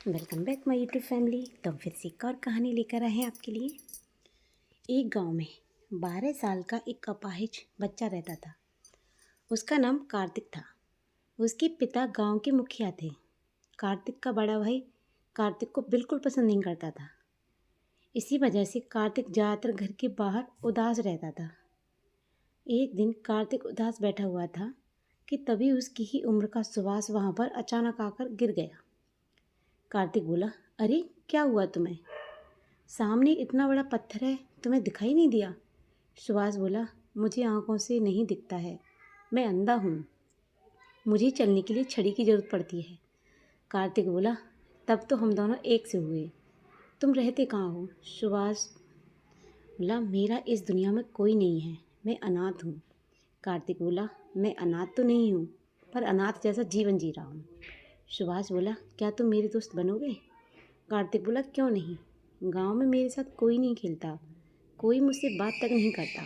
Welcome back my YouTube family. तो हम फिर से एक और कहानी लेकर आए हैं आपके लिए। एक गांव में 12 साल का एक अपाहिज बच्चा रहता था। उसका नाम कार्तिक था। उसके पिता गांव के मुखिया थे। कार्तिक का बड़ा भाई कार्तिक को बिल्कुल पसंद नहीं करता था। इसी वजह से कार्तिक ज़्यादातर घर के बाहर उदास रहता था। एक दिन कार्तिक उदास बैठा हुआ था कि तभी उसकी ही उम्र का सुभाष वहाँ पर अचानक आकर गिर गया। कार्तिक बोला, अरे क्या हुआ तुम्हें? सामने इतना बड़ा पत्थर है, तुम्हें दिखाई नहीं दिया? सुभाष बोला, मुझे आंखों से नहीं दिखता है, मैं अंधा हूँ, मुझे चलने के लिए छड़ी की ज़रूरत पड़ती है। कार्तिक बोला, तब तो हम दोनों एक से हुए। तुम रहते कहाँ हो? सुभाष बोला, मेरा इस दुनिया में कोई नहीं है, मैं अनाथ हूँ। कार्तिक बोला, मैं अनाथ तो नहीं हूँ, पर अनाथ जैसा जीवन जी रहा हूँ। सुभाष बोला, क्या तुम मेरे दोस्त बनोगे? कार्तिक बोला, क्यों नहीं, गांव में मेरे साथ कोई नहीं खेलता, कोई मुझसे बात तक नहीं करता।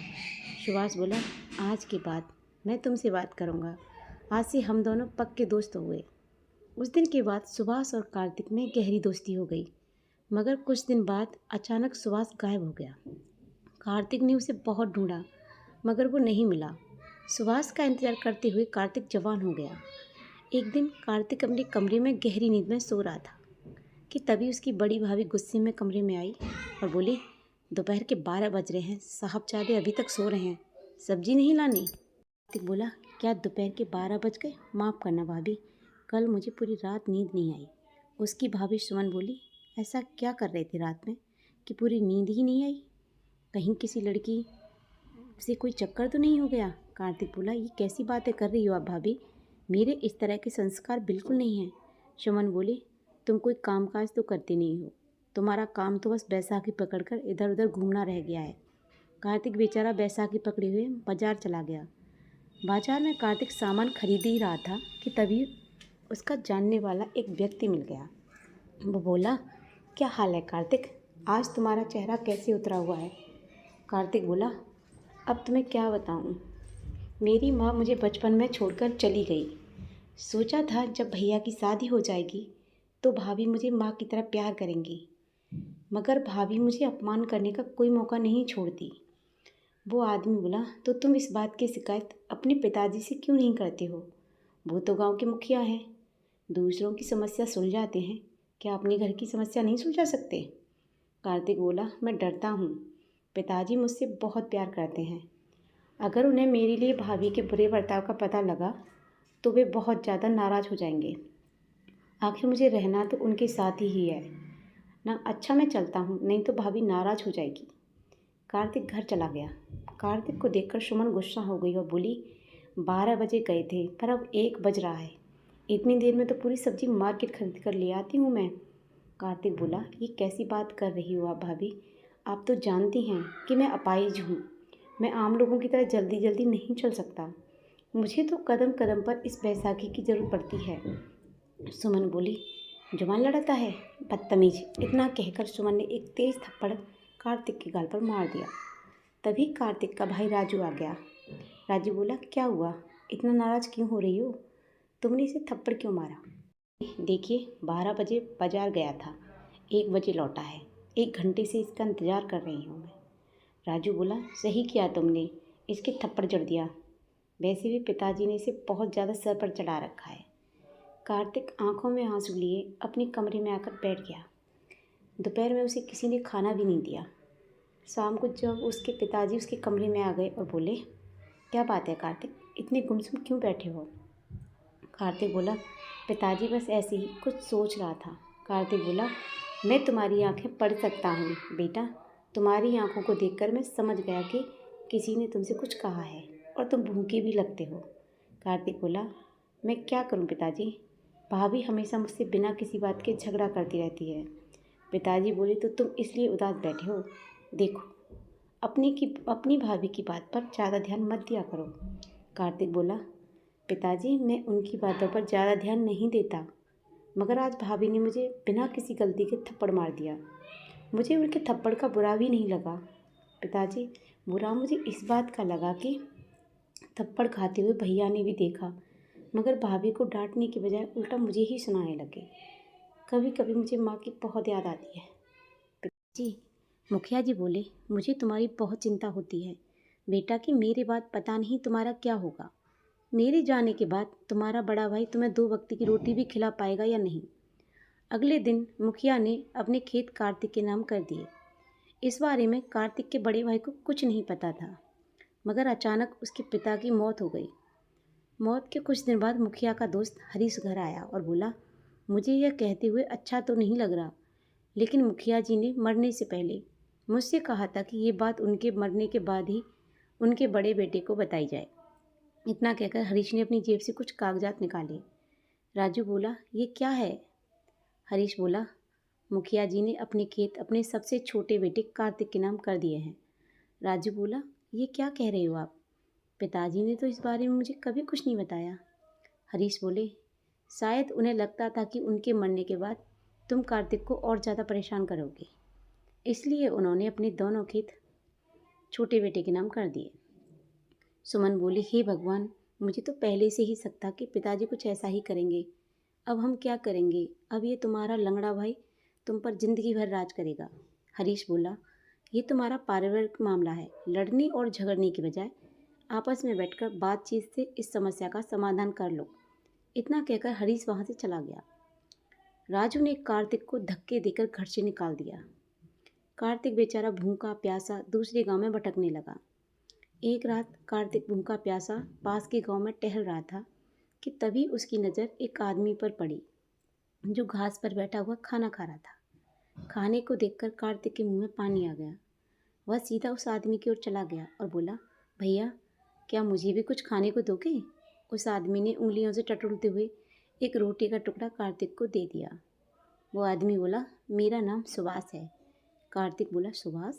सुभाष बोला, आज के बाद मैं तुमसे बात करूंगा, आज से हम दोनों पक्के दोस्त हो गए। उस दिन के बाद सुभाष और कार्तिक में गहरी दोस्ती हो गई। मगर कुछ दिन बाद अचानक सुभाष गायब हो गया। कार्तिक ने उसे बहुत ढूंढा मगर वो नहीं मिला। सुभाष का इंतजार करते हुए कार्तिक जवान हो गया। एक दिन कार्तिक अपने कमरे में गहरी नींद में सो रहा था कि तभी उसकी बड़ी भाभी गुस्से में कमरे में आई और बोली, दोपहर के 12 बज रहे हैं, साहबजादे अभी तक सो रहे हैं, सब्जी नहीं लानी? कार्तिक बोला, क्या दोपहर के 12 बज गए? माफ़ करना भाभी, कल मुझे पूरी रात नींद नहीं आई। उसकी भाभी सुमन बोली, ऐसा क्या कर रहे थे रात में कि पूरी नींद ही नहीं आई? कहीं किसी लड़की से कोई चक्कर तो नहीं हो गया? कार्तिक बोला, ये कैसी बातें कर रही हो आप भाभी, मेरे इस तरह के संस्कार बिल्कुल नहीं हैं। सुमन बोली, तुम कोई कामकाज तो करते नहीं हो, तुम्हारा काम तो बस बैसाखी पकड़कर इधर उधर घूमना रह गया है। कार्तिक बेचारा बैसाखी पकड़े हुए बाजार चला गया। बाजार में कार्तिक सामान खरीद ही रहा था कि तभी उसका जानने वाला एक व्यक्ति मिल गया। वो बोला, क्या हाल है कार्तिक, आज तुम्हारा चेहरा कैसे उतरा हुआ है? कार्तिक बोला, अब तुम्हें क्या बताऊं, मेरी माँ मुझे बचपन में छोड़कर चली गई। सोचा था जब भैया की शादी हो जाएगी तो भाभी मुझे माँ की तरह प्यार करेंगी, मगर भाभी मुझे अपमान करने का कोई मौका नहीं छोड़ती। वो आदमी बोला, तो तुम इस बात की शिकायत अपने पिताजी से क्यों नहीं करते हो? वो तो गांव के मुखिया हैं, दूसरों की समस्या सुलझाते हैं, क्या अपने घर की समस्या नहीं सुलझा सकते? कार्तिक बोला, मैं डरता हूँ, पिताजी मुझसे बहुत प्यार करते हैं, अगर उन्हें मेरे लिए भाभी के बुरे बर्ताव का पता लगा तो वे बहुत ज़्यादा नाराज़ हो जाएंगे। आखिर मुझे रहना तो उनके साथ ही है ना। अच्छा मैं चलता हूँ, नहीं तो भाभी नाराज़ हो जाएगी। कार्तिक घर चला गया। कार्तिक को देखकर सुमन गुस्सा हो गई और बोली, 12 बजे गए थे पर अब 1 बज रहा है, इतनी देर में तो पूरी सब्जी मार्केट खरीद कर ले आती हूँ मैं। कार्तिक बोला, ये कैसी बात कर रही हो आप भाभी, आप तो जानती हैं कि मैं अपाहिज हूँ, मैं आम लोगों की तरह जल्दी जल्दी नहीं चल सकता, मुझे तो कदम कदम पर इस बैसाखी की ज़रूरत पड़ती है। सुमन बोली, जुबान लड़ाता है, बदतमीज। इतना कहकर सुमन ने एक तेज थप्पड़ कार्तिक के गाल पर मार दिया। तभी कार्तिक का भाई राजू आ गया। राजू बोला, क्या हुआ, इतना नाराज़ क्यों हो रही हो, तुमने इसे थप्पड़ क्यों मारा? देखिए, 12 बजे बाजार गया था, 1 बजे लौटा है, 1 घंटे से इसका इंतज़ार कर रही हूँ मैं। राजू बोला, सही किया तुमने, इसके थप्पड़ जड़ दिया, वैसे भी पिताजी ने इसे बहुत ज़्यादा सर पर चढ़ा रखा है। कार्तिक आंखों में आंसू लिए अपने कमरे में आकर बैठ गया। दोपहर में उसे किसी ने खाना भी नहीं दिया। शाम को जब उसके पिताजी उसके कमरे में आ गए और बोले, क्या बात है कार्तिक, इतने गुमसुम क्यों बैठे हो? कार्तिक बोला, पिताजी बस ऐसे ही कुछ सोच रहा था। कार्तिक बोला, मैं तुम्हारी आंखें पढ़ सकता हूँ बेटा, तुम्हारी आंखों को देखकर मैं समझ गया कि किसी ने तुमसे कुछ कहा है और तुम भूखे भी लगते हो। कार्तिक बोला, मैं क्या करूँ पिताजी, भाभी हमेशा मुझसे बिना किसी बात के झगड़ा करती रहती है। पिताजी बोले, तो तुम इसलिए उदास बैठे हो? देखो, अपनी भाभी की बात पर ज़्यादा ध्यान मत दिया करो। कार्तिक बोला, पिताजी मैं उनकी बातों पर ज़्यादा ध्यान नहीं देता, मगर आज भाभी ने मुझे बिना किसी गलती के थप्पड़ मार दिया, मुझे उनके थप्पड़ का बुरा भी नहीं लगा। पिताजी, बुरा मुझे इस बात का लगा कि थप्पड़ खाते हुए भैया ने भी देखा, मगर भाभी को डांटने के बजाय उल्टा मुझे ही सुनाने लगे। कभी कभी मुझे माँ की बहुत याद आती है। जी, मुखिया जी बोले, मुझे तुम्हारी बहुत चिंता होती है बेटा कि मेरे बाद पता नहीं तुम्हारा क्या होगा। मेरे जाने के बाद तुम्हारा बड़ा भाई तुम्हें 2 वक्त की रोटी भी खिला पाएगा या नहीं। अगले दिन मुखिया ने अपने खेत कार्तिक के नाम कर दिए। इस बारे में कार्तिक के बड़े भाई को कुछ नहीं पता था, मगर अचानक उसके पिता की मौत हो गई। मौत के कुछ दिन बाद मुखिया का दोस्त हरीश घर आया और बोला, मुझे यह कहते हुए अच्छा तो नहीं लग रहा, लेकिन मुखिया जी ने मरने से पहले मुझसे कहा था कि ये बात उनके मरने के बाद ही उनके बड़े बेटे को बताई जाए। इतना कहकर हरीश ने अपनी जेब से कुछ कागजात निकाले। राजू बोला, ये क्या है? हरीश बोला, मुखिया जी ने अपने खेत अपने सबसे छोटे बेटे कार्तिक के नाम कर दिए हैं। राजू बोला, ये क्या कह रहे हो आप? पिताजी ने तो इस बारे में मुझे कभी कुछ नहीं बताया। हरीश बोले, शायद उन्हें लगता था कि उनके मरने के बाद तुम कार्तिक को और ज़्यादा परेशान करोगे, इसलिए उन्होंने अपने दोनों खेत छोटे बेटे के नाम कर दिए। सुमन बोली, हे भगवान, मुझे तो पहले से ही शक था कि पिताजी कुछ ऐसा ही करेंगे। अब हम क्या करेंगे? अब ये तुम्हारा लंगड़ा भाई तुम पर जिंदगी भर राज करेगा। हरीश बोला, ये तुम्हारा पारिवारिक मामला है, लड़ने और झगड़ने की बजाय आपस में बैठकर बातचीत से इस समस्या का समाधान कर लो। इतना कहकर हरीश वहाँ से चला गया। राजू ने कार्तिक को धक्के देकर घर से निकाल दिया। कार्तिक बेचारा भूखा प्यासा दूसरे गांव में भटकने लगा। एक रात कार्तिक भूखा प्यासा पास के गांव में टहल रहा था कि तभी उसकी नज़र एक आदमी पर पड़ी जो घास पर बैठा हुआ खाना खा रहा था। खाने को देखकर कार्तिक के मुंह में पानी आ गया। वह सीधा उस आदमी की ओर चला गया और बोला, भैया, क्या मुझे भी कुछ खाने को दोगे? उस आदमी ने उंगलियों से टटोलते हुए एक रोटी का टुकड़ा कार्तिक को दे दिया। वो आदमी बोला, मेरा नाम सुभाष है। कार्तिक बोला, सुभाष?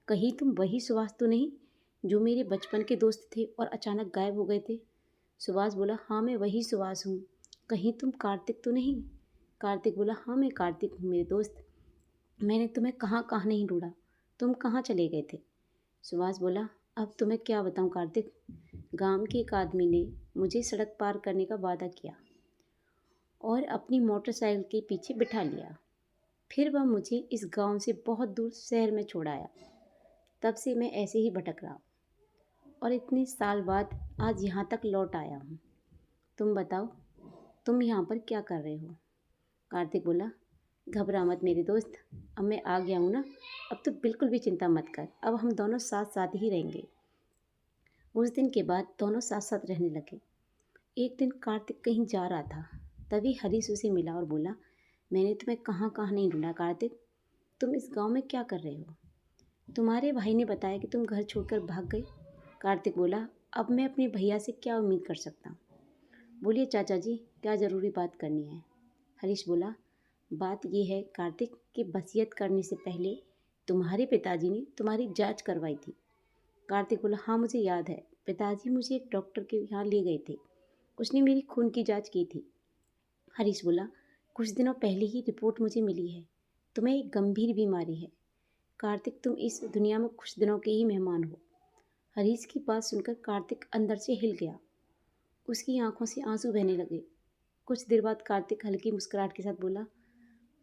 कहीं तुम वही सुभाष तो नहीं जो मेरे बचपन के दोस्त थे और अचानक गायब हो गए थे? सुभाष बोला, हाँ मैं वही सुभाष हूँ। कहीं तुम कार्तिक तो नहीं? कार्तिक बोला, हाँ मैं कार्तिक हूँ मेरे दोस्त। मैंने तुम्हें कहाँ कहाँ नहीं ढूंढा, तुम कहाँ चले गए थे? सुभाष बोला, अब तुम्हें क्या बताऊँ कार्तिक, गांव के एक आदमी ने मुझे सड़क पार करने का वादा किया और अपनी मोटरसाइकिल के पीछे बिठा लिया। फिर वह मुझे इस गांव से बहुत दूर शहर में छोड़ आया। तब से मैं ऐसे ही भटक रहा और इतने साल बाद आज यहाँ तक लौट आया हूँ। तुम बताओ, तुम यहाँ पर क्या कर रहे हो? कार्तिक बोला, घबरा मत मेरे दोस्त, अब मैं आ गया हूँ ना, अब तो बिल्कुल भी चिंता मत कर, अब हम दोनों साथ साथ ही रहेंगे। उस दिन के बाद दोनों साथ साथ रहने लगे। एक दिन कार्तिक कहीं जा रहा था, तभी हरीश उसे मिला और बोला, मैंने तुम्हें कहाँ कहाँ नहीं ढूंढा कार्तिक, तुम इस गांव में क्या कर रहे हो? तुम्हारे भाई ने बताया कि तुम घर छोड़कर भाग गए। कार्तिक बोला, अब मैं अपने भैया से क्या उम्मीद कर सकता हूँ? बोलिए चाचा जी, क्या ज़रूरी बात करनी है? हरीश बोला, बात यह है कार्तिक कि वसीयत करने से पहले तुम्हारे पिताजी ने तुम्हारी जांच करवाई थी। कार्तिक बोला, हाँ मुझे याद है, पिताजी मुझे एक डॉक्टर के यहाँ ले गए थे, उसने मेरी खून की जांच की थी। हरीश बोला, कुछ दिनों पहले ही रिपोर्ट मुझे मिली है, तुम्हें एक गंभीर बीमारी है। कार्तिक, तुम इस दुनिया में कुछ दिनों के ही मेहमान हो। हरीश की बात सुनकर कार्तिक अंदर से हिल गया, उसकी आंखों से आंसू बहने लगे। कुछ देर बाद कार्तिक हल्की मुस्कुराहट के साथ बोला,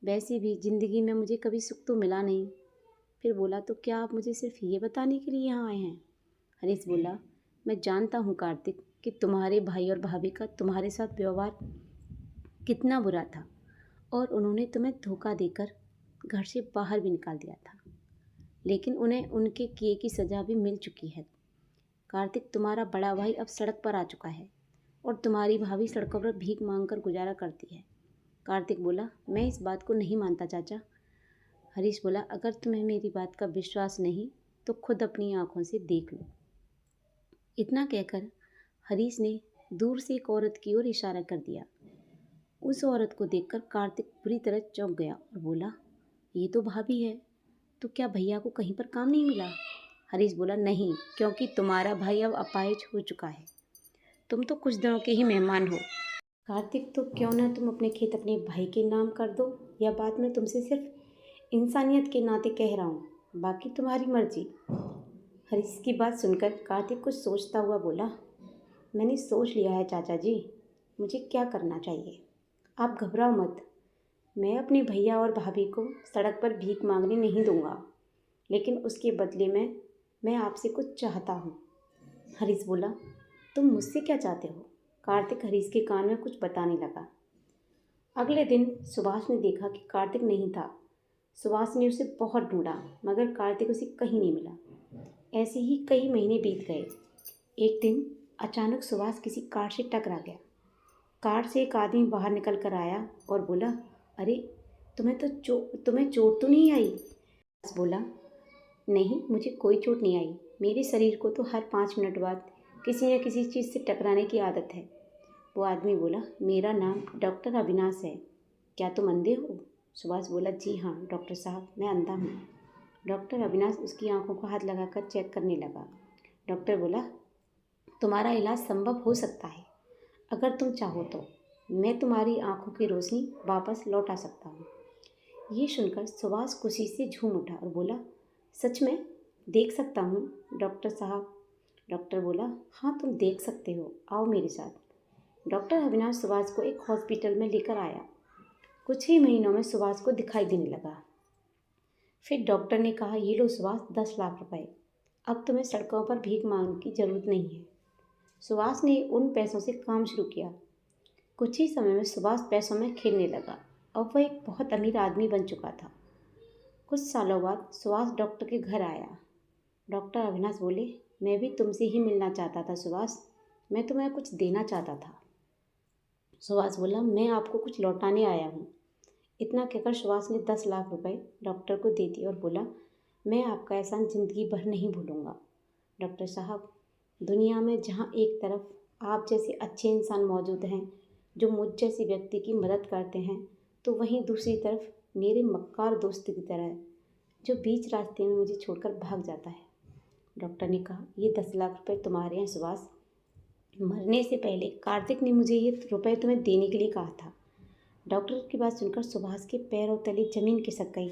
वैसे भी ज़िंदगी में मुझे कभी सुख तो मिला नहीं। फिर बोला, तो क्या आप मुझे सिर्फ ये बताने के लिए यहाँ आए हैं? हरीश बोला, मैं जानता हूँ कार्तिक कि तुम्हारे भाई और भाभी का तुम्हारे साथ व्यवहार कितना बुरा था और उन्होंने तुम्हें धोखा देकर घर से बाहर भी निकाल दिया था, लेकिन उन्हें उनके किए की सज़ा भी मिल चुकी है। कार्तिक, तुम्हारा बड़ा भाई अब सड़क पर आ चुका है और तुम्हारी भाभी सड़कों पर भीख मांगकर गुजारा करती है। कार्तिक बोला, मैं इस बात को नहीं मानता चाचा। हरीश बोला, अगर तुम्हें मेरी बात का विश्वास नहीं तो खुद अपनी आंखों से देख लो। इतना कहकर हरीश ने दूर से एक औरत की ओर इशारा कर दिया। उस औरत को देखकर कार्तिक बुरी तरह चौंक गया और बोला, ये तो भाभी है, तो क्या भैया को कहीं पर काम नहीं मिला? हरीश बोला, नहीं, क्योंकि तुम्हारा भाई अब अपाहिज हो चुका है, तुम तो कुछ दिनों के ही मेहमान हो। कार्तिक, तो क्यों ना तुम अपने खेत अपने भाई के नाम कर दो, या बात मैं तुमसे सिर्फ इंसानियत के नाते कह रहा हूँ, बाकी तुम्हारी मर्जी। हरीश की बात सुनकर कार्तिक कुछ सोचता हुआ बोला, मैंने सोच लिया है चाचा जी, मुझे क्या करना चाहिए। आप घबराओ मत, मैं अपने भैया और भाभी को सड़क पर भीख मांगने नहीं दूंगा, लेकिन उसके बदले में मैं आपसे कुछ चाहता हूँ। हरीश बोला, तुम मुझसे क्या चाहते हो? कार्तिक हरीश के कान में कुछ बताने लगा। अगले दिन सुभाष ने देखा कि कार्तिक नहीं था। सुभाष ने उसे बहुत ढूंढा, मगर कार्तिक उसे कहीं नहीं मिला। ऐसे ही कई महीने बीत गए। एक दिन अचानक सुभाष किसी कार से टकरा गया। कार से एक आदमी बाहर निकल कर आया और बोला, अरे तुम्हें चोट तो नहीं आई? सुभाष बोला, नहीं, मुझे कोई चोट नहीं आई। मेरे शरीर को तो हर 5 मिनट बाद किसी न किसी चीज़ से टकराने की आदत है। वो आदमी बोला, मेरा नाम डॉक्टर अविनाश है, क्या तुम अंधे हो? सुभाष बोला, जी हाँ डॉक्टर साहब, मैं अंधा हूँ। डॉक्टर अविनाश उसकी आंखों को हाथ लगाकर चेक करने लगा। डॉक्टर बोला, तुम्हारा इलाज संभव हो सकता है। अगर तुम चाहो तो मैं तुम्हारी आंखों की रोशनी वापस लौटा सकता हूँ। ये सुनकर सुभाष खुशी से झूम उठा और बोला, सच में देख सकता हूँ डॉक्टर साहब? डॉक्टर बोला, हाँ तुम देख सकते हो, आओ मेरे साथ। डॉक्टर अविनाश सुभाष को एक हॉस्पिटल में लेकर आया। कुछ ही महीनों में सुभाष को दिखाई देने लगा। फिर डॉक्टर ने कहा, ये लो सुभाष, 10 लाख रुपए। अब तुम्हें सड़कों पर भीख मांगने की ज़रूरत नहीं है। सुभाष ने उन पैसों से काम शुरू किया। कुछ ही समय में सुभाष पैसों में खेलने लगा। अब वह एक बहुत अमीर आदमी बन चुका था। कुछ सालों बाद सुभाष डॉक्टर के घर आया। डॉक्टर अविनाश बोले, मैं भी तुमसे ही मिलना चाहता था सुभाष, मैं तुम्हें कुछ देना चाहता था। सुभाष बोला, मैं आपको कुछ लौटाने आया हूँ। इतना कहकर सुभाष ने 10 लाख रुपए डॉक्टर को दे दिए और बोला, मैं आपका एहसान ज़िंदगी भर नहीं भूलूंगा। डॉक्टर साहब, दुनिया में जहाँ एक तरफ आप जैसे अच्छे इंसान मौजूद हैं जो मुझ जैसे व्यक्ति की मदद करते हैं, तो वहीं दूसरी तरफ मेरे मक्कार दोस्त की तरह जो बीच रास्ते में मुझे छोड़कर भाग जाता है। डॉक्टर ने कहा, ये 10 लाख रुपए तुम्हारे हैं सुभाष। मरने से पहले कार्तिक ने मुझे ये रुपए तुम्हें देने के लिए कहा था। डॉक्टर की बात सुनकर सुभाष के पैरों तले जमीन खिसक गई।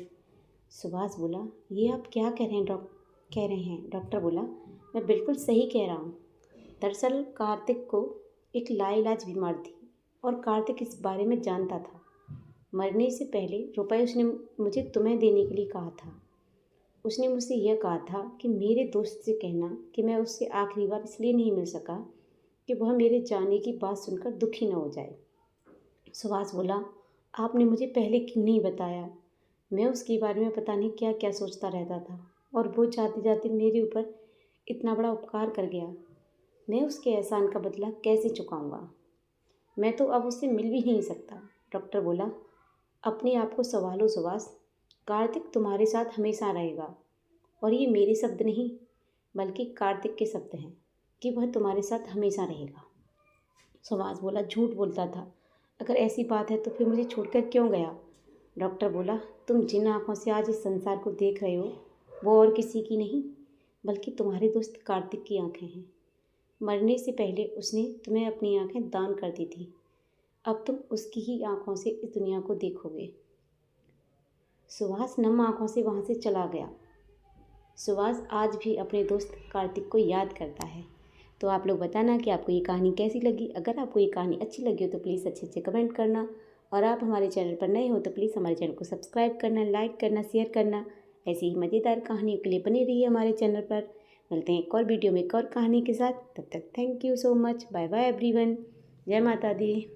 सुभाष बोला, ये आप क्या कह रहे हैं? डॉक्टर बोला, मैं बिल्कुल सही कह रहा हूँ। दरअसल कार्तिक को एक लाइलाज बीमार थी और कार्तिक इस बारे में जानता था। मरने से पहले रुपए उसने मुझे तुम्हें देने के लिए कहा था। उसने मुझसे यह कहा था कि मेरे दोस्त से कहना कि मैं उससे आखिरी बार इसलिए नहीं मिल सका कि वह मेरे जाने की बात सुनकर दुखी न हो जाए। सुभाष बोला, आपने मुझे पहले क्यों नहीं बताया? मैं उसके बारे में पता नहीं क्या क्या सोचता रहता था, और वो जाते जाते मेरे ऊपर इतना बड़ा उपकार कर गया। मैं उसके एहसान का बदला कैसे चुकाऊंगा? मैं तो अब उससे मिल भी नहीं सकता। डॉक्टर बोला, अपने आप को संभालो सुभाष, कार्तिक तुम्हारे साथ हमेशा रहेगा। और ये मेरे शब्द नहीं, बल्कि कार्तिक के शब्द हैं कि वह तुम्हारे साथ हमेशा रहेगा। सुभाष बोला, झूठ बोलता था। अगर ऐसी बात है तो फिर मुझे छोड़कर क्यों गया? डॉक्टर बोला, तुम जिन आँखों से आज इस संसार को देख रहे हो वो और किसी की नहीं, बल्कि तुम्हारे दोस्त कार्तिक की आँखें हैं। मरने से पहले उसने तुम्हें अपनी आँखें दान कर दी थी। अब तुम उसकी ही आँखों से इस दुनिया को देखोगे। सुभाष नम आँखों से वहाँ से चला गया। सुभाष आज भी अपने दोस्त कार्तिक को याद करता है। तो आप लोग बताना कि आपको ये कहानी कैसी लगी। अगर आपको ये कहानी अच्छी लगी हो तो प्लीज़ अच्छे अच्छे कमेंट करना, और आप हमारे चैनल पर नए हो तो प्लीज़ हमारे चैनल को सब्सक्राइब करना, लाइक करना, शेयर करना। ऐसी ही मज़ेदार कहानियों के लिए बने रहिए हमारे चैनल पर। मिलते हैं एक और वीडियो में एक और कहानी के साथ। तब तक thank you so much. Bye bye everyone. जय माता दी।